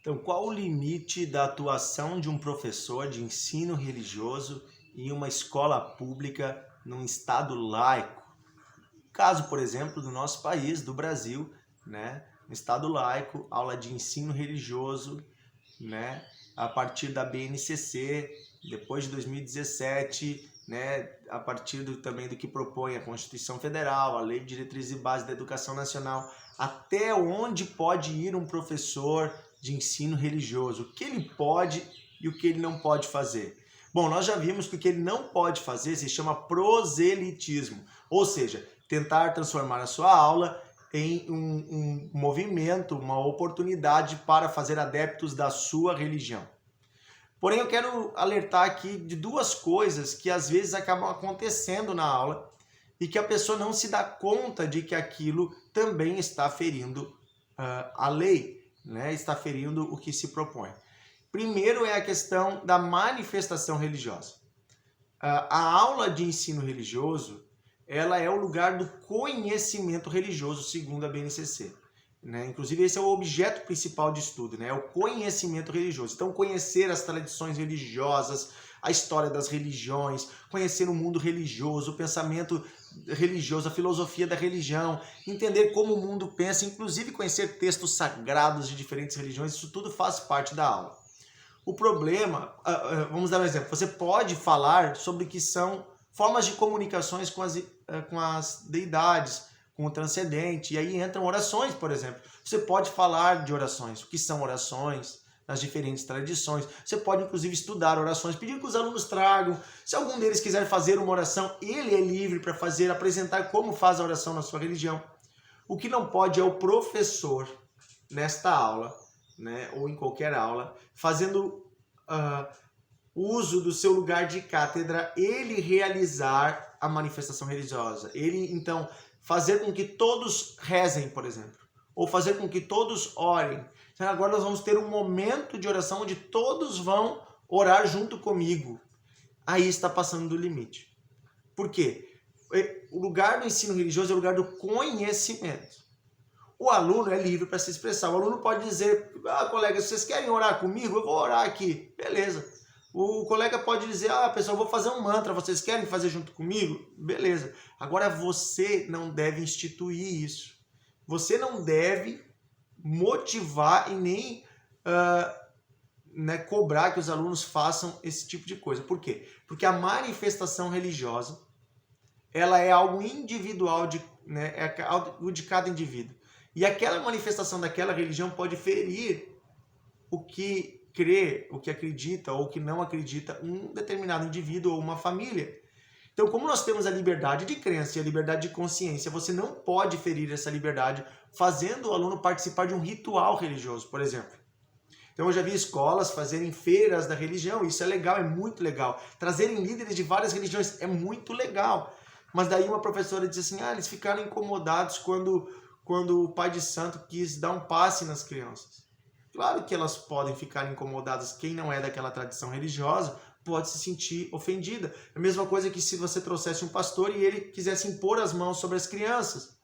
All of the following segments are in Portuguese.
Então, qual o limite da atuação de um professor de ensino religioso em uma escola pública num estado laico? Caso, por exemplo, do nosso país, do Brasil, né? Um estado laico, aula de ensino religioso, né? A partir da BNCC, depois de 2017, né? A partir também do que propõe a Constituição Federal, a Lei de Diretrizes e Bases da Educação Nacional, até onde pode ir um professor de ensino religioso, o que ele pode e o que ele não pode fazer. Bom, nós já vimos que o que ele não pode fazer se chama proselitismo, ou seja, tentar transformar a sua aula em um movimento, uma oportunidade para fazer adeptos da sua religião. Porém, eu quero alertar aqui de duas coisas que às vezes acabam acontecendo na aula e que a pessoa não se dá conta de que aquilo também está ferindo a lei, né? Está ferindo o que se propõe. Primeiro é a questão da manifestação religiosa. A aula de ensino religioso, ela é o lugar do conhecimento religioso, segundo a BNCC. Né? Inclusive, esse é o objeto principal de estudo, né? É o conhecimento religioso. Então, conhecer as tradições religiosas, a história das religiões, conhecer o mundo religioso, o pensamento religioso, a filosofia da religião, entender como o mundo pensa, inclusive conhecer textos sagrados de diferentes religiões, isso tudo faz parte da aula. O problema, vamos dar um exemplo, você pode falar sobre o que são formas de comunicações com as deidades, com o transcendente, e aí entram orações, por exemplo. Você pode falar de orações, o que são orações, nas diferentes tradições. Você pode, inclusive, estudar orações, pedir que os alunos tragam. Se algum deles quiser fazer uma oração, ele é livre para fazer, apresentar como faz a oração na sua religião. O que não pode é o professor, nesta aula, né, ou em qualquer aula, fazendo uso do seu lugar de cátedra, ele realizar a manifestação religiosa. Ele, então, fazer com que todos rezem, por exemplo, ou fazer com que todos orem. Então, agora nós vamos ter um momento de oração onde todos vão orar junto comigo. Aí está passando do limite. Por quê? O lugar do ensino religioso é o lugar do conhecimento. O aluno é livre para se expressar. O aluno pode dizer, colega, vocês querem orar comigo? Eu vou orar aqui. Beleza. O colega pode dizer, pessoal, eu vou fazer um mantra, vocês querem fazer junto comigo? Beleza. Agora você não deve instituir isso. Você não deve motivar e nem cobrar que os alunos façam esse tipo de coisa. Por quê? Porque a manifestação religiosa, ela é algo individual, é algo de cada indivíduo. E aquela manifestação daquela religião pode ferir o que crê, o que acredita ou o que não acredita um determinado indivíduo ou uma família. Então, como nós temos a liberdade de crença e a liberdade de consciência, você não pode ferir essa liberdade fazendo o aluno participar de um ritual religioso, por exemplo. Então, eu já vi escolas fazerem feiras da religião, isso é legal, é muito legal. Trazerem líderes de várias religiões é muito legal. Mas daí uma professora disse assim, eles ficaram incomodados quando o pai de santo quis dar um passe nas crianças. Claro que elas podem ficar incomodadas, quem não é daquela tradição religiosa pode se sentir ofendida. É a mesma coisa que se você trouxesse um pastor e ele quisesse impor as mãos sobre as crianças.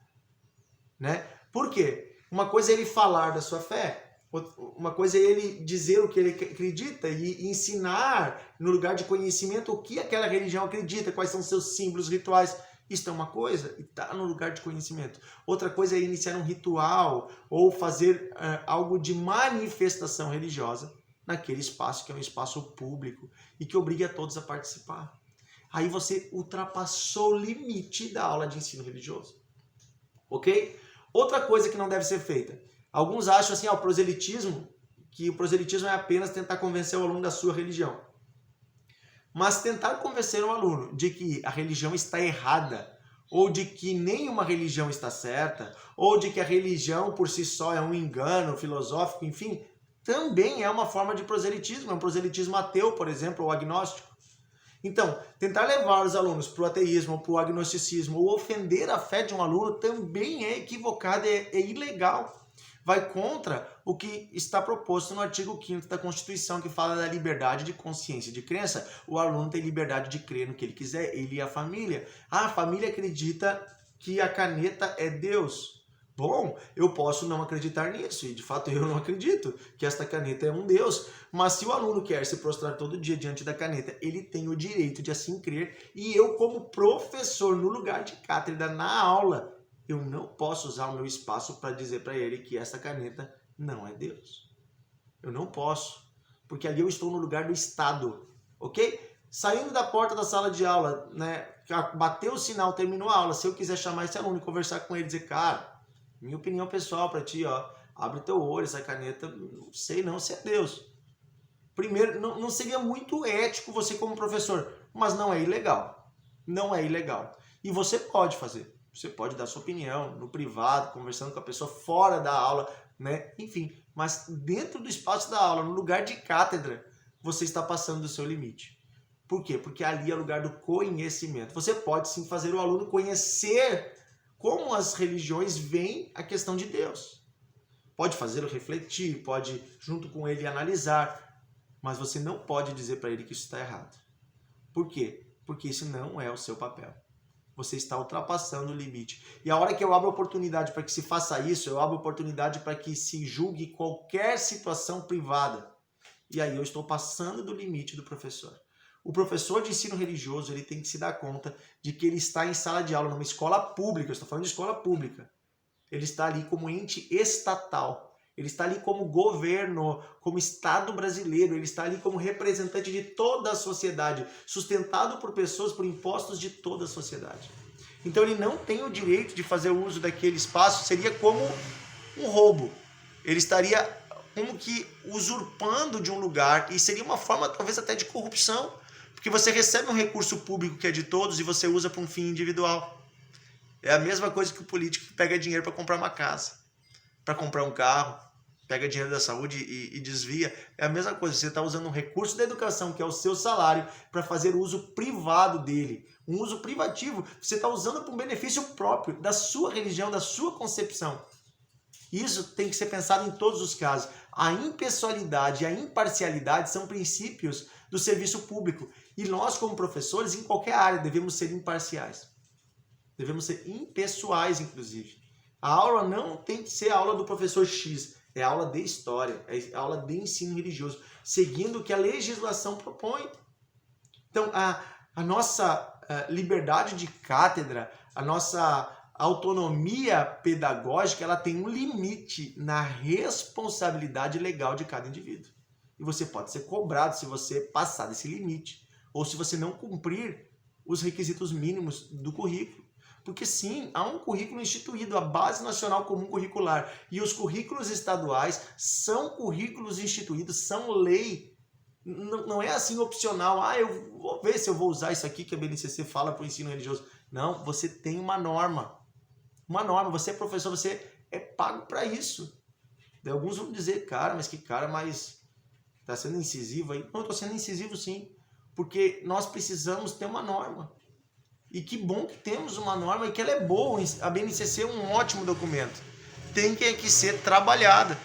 Né? Por quê? Uma coisa é ele falar da sua fé, uma coisa é ele dizer o que ele acredita e ensinar no lugar de conhecimento o que aquela religião acredita, quais são seus símbolos, rituais. Isso é uma coisa e está no lugar de conhecimento. Outra coisa é iniciar um ritual ou fazer algo de manifestação religiosa naquele espaço que é um espaço público e que obriga a todos a participar. Aí você ultrapassou o limite da aula de ensino religioso. Ok? Outra coisa que não deve ser feita. Alguns acham assim, que o proselitismo é apenas tentar convencer o aluno da sua religião. Mas tentar convencer o aluno de que a religião está errada, ou de que nenhuma religião está certa, ou de que a religião por si só é um engano filosófico, enfim, também é uma forma de proselitismo, é um proselitismo ateu, por exemplo, ou agnóstico. Então, tentar levar os alunos para o ateísmo, para o agnosticismo, ou ofender a fé de um aluno também é equivocado, é ilegal. Vai contra o que está proposto no artigo 5º da Constituição, que fala da liberdade de consciência e de crença. O aluno tem liberdade de crer no que ele quiser, ele e a família. A família acredita que a caneta é Deus. Bom, eu posso não acreditar nisso, e de fato eu não acredito que esta caneta é um Deus, mas se o aluno quer se prostrar todo dia diante da caneta, ele tem o direito de assim crer, e eu como professor, no lugar de cátedra, na aula, eu não posso usar o meu espaço para dizer para ele que esta caneta não é Deus. Eu não posso, porque ali eu estou no lugar do Estado, ok? Saindo da porta da sala de aula, né, bateu o sinal, terminou a aula, se eu quiser chamar esse aluno e conversar com ele, dizer, cara, minha opinião pessoal para ti, ó, abre teu olho, essa caneta, não sei não se é Deus. Primeiro, não seria muito ético você como professor, mas não é ilegal. Não é ilegal. E você pode fazer. Você pode dar sua opinião no privado, conversando com a pessoa fora da aula, né? Enfim, mas dentro do espaço da aula, no lugar de cátedra, você está passando do seu limite. Por quê? Porque ali é o lugar do conhecimento. Você pode sim fazer o aluno conhecer como as religiões veem a questão de Deus. Pode fazê-lo refletir, pode junto com ele analisar, mas você não pode dizer para ele que isso está errado. Por quê? Porque isso não é o seu papel. Você está ultrapassando o limite. E a hora que eu abro oportunidade para que se faça isso, eu abro oportunidade para que se julgue qualquer situação privada. E aí eu estou passando do limite do professor. O professor de ensino religioso, ele tem que se dar conta de que ele está em sala de aula, numa escola pública, eu estou falando de escola pública. Ele está ali como ente estatal, ele está ali como governo, como Estado brasileiro, ele está ali como representante de toda a sociedade, sustentado por pessoas, por impostos de toda a sociedade. Então ele não tem o direito de fazer uso daquele espaço, seria como um roubo. Ele estaria como que usurpando de um lugar, e seria uma forma talvez até de corrupção, porque você recebe um recurso público que é de todos e você usa para um fim individual. É a mesma coisa que o político que pega dinheiro para comprar uma casa, para comprar um carro, pega dinheiro da saúde e desvia. É a mesma coisa, você está usando um recurso da educação, que é o seu salário, para fazer uso privado dele. Um uso privativo, você está usando para um benefício próprio, da sua religião, da sua concepção. Isso tem que ser pensado em todos os casos. A impessoalidade e a imparcialidade são princípios do serviço público. E nós, como professores, em qualquer área, devemos ser imparciais. Devemos ser impessoais, inclusive. A aula não tem que ser a aula do professor X. É aula de história, é aula de ensino religioso, seguindo o que a legislação propõe. Então, a nossa liberdade de cátedra, a nossa autonomia pedagógica, ela tem um limite na responsabilidade legal de cada indivíduo. E você pode ser cobrado se você passar desse limite, ou se você não cumprir os requisitos mínimos do currículo. Porque sim, há um currículo instituído, a Base Nacional Comum Curricular, e os currículos estaduais são currículos instituídos, são lei. Não é assim opcional, eu vou ver se eu vou usar isso aqui que a BNCC fala para o ensino religioso. Não, você tem uma norma. Uma norma, você é professor, você é pago para isso. Daí alguns vão dizer, cara, mas que cara mais... Está sendo incisivo aí? Não, estou sendo incisivo sim, porque nós precisamos ter uma norma. E que bom que temos uma norma e que ela é boa. A BNCC é um ótimo documento. Tem que ser trabalhada.